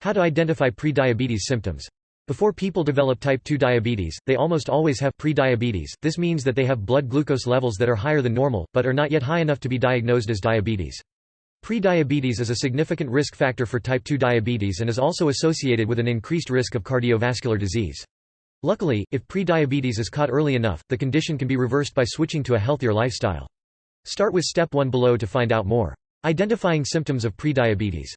How to identify prediabetes symptoms. Before people develop type 2 diabetes, they almost always have prediabetes. This means that they have blood glucose levels that are higher than normal, but are not yet high enough to be diagnosed as diabetes. Prediabetes is a significant risk factor for type 2 diabetes and is also associated with an increased risk of cardiovascular disease. Luckily, if prediabetes is caught early enough, the condition can be reversed by switching to a healthier lifestyle. Start with step 1 below to find out more. Identifying symptoms of prediabetes.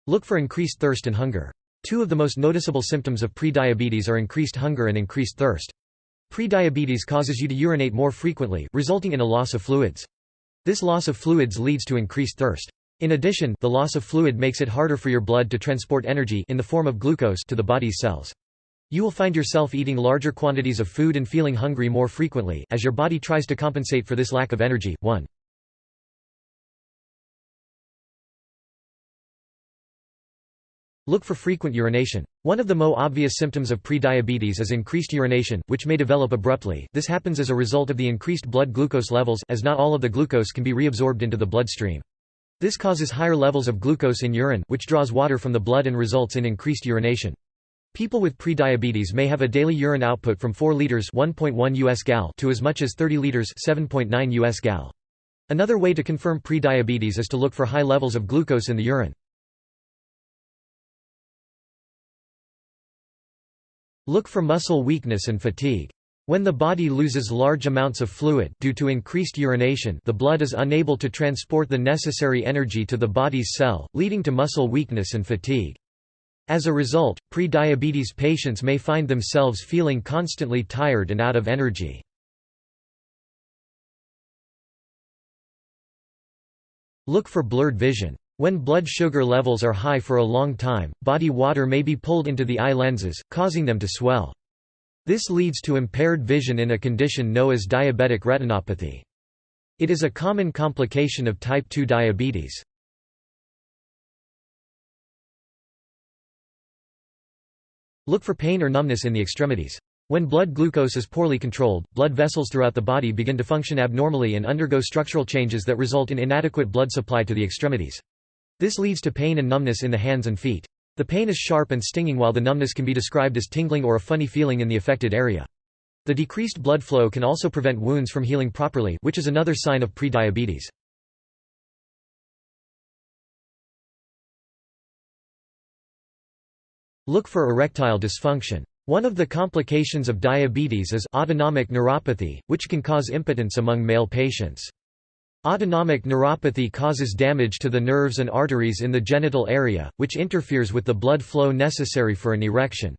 Look for increased thirst and hunger. Two of the most noticeable symptoms of prediabetes are increased hunger and increased thirst. Prediabetes causes you to urinate more frequently, resulting in a loss of fluids. This loss of fluids leads to increased thirst. In addition, the loss of fluid makes it harder for your blood to transport energy in the form of glucose to the body's cells. You will find yourself eating larger quantities of food and feeling hungry more frequently, as your body tries to compensate for this lack of energy. 1. Look for frequent urination. One of the most obvious symptoms of prediabetes is increased urination, which may develop abruptly. This happens as a result of the increased blood glucose levels, as not all of the glucose can be reabsorbed into the bloodstream. This causes higher levels of glucose in urine, which draws water from the blood and results in increased urination. People with prediabetes may have a daily urine output from 4 liters (1.1 US gal) to as much as 30 liters (7.9 US gal). Another way to confirm prediabetes is to look for high levels of glucose in the urine. Look for muscle weakness and fatigue. When the body loses large amounts of fluid due to increased urination, the blood is unable to transport the necessary energy to the body's cell, leading to muscle weakness and fatigue. As a result, prediabetes patients may find themselves feeling constantly tired and out of energy. Look for blurred vision. When blood sugar levels are high for a long time, body water may be pulled into the eye lenses, causing them to swell. This leads to impaired vision in a condition known as diabetic retinopathy. It is a common complication of type 2 diabetes. Look for pain or numbness in the extremities. When blood glucose is poorly controlled, blood vessels throughout the body begin to function abnormally and undergo structural changes that result in inadequate blood supply to the extremities. This leads to pain and numbness in the hands and feet. The pain is sharp and stinging, while the numbness can be described as tingling or a funny feeling in the affected area. The decreased blood flow can also prevent wounds from healing properly, which is another sign of prediabetes. Look for erectile dysfunction. One of the complications of diabetes is autonomic neuropathy, which can cause impotence among male patients. Autonomic neuropathy causes damage to the nerves and arteries in the genital area, which interferes with the blood flow necessary for an erection.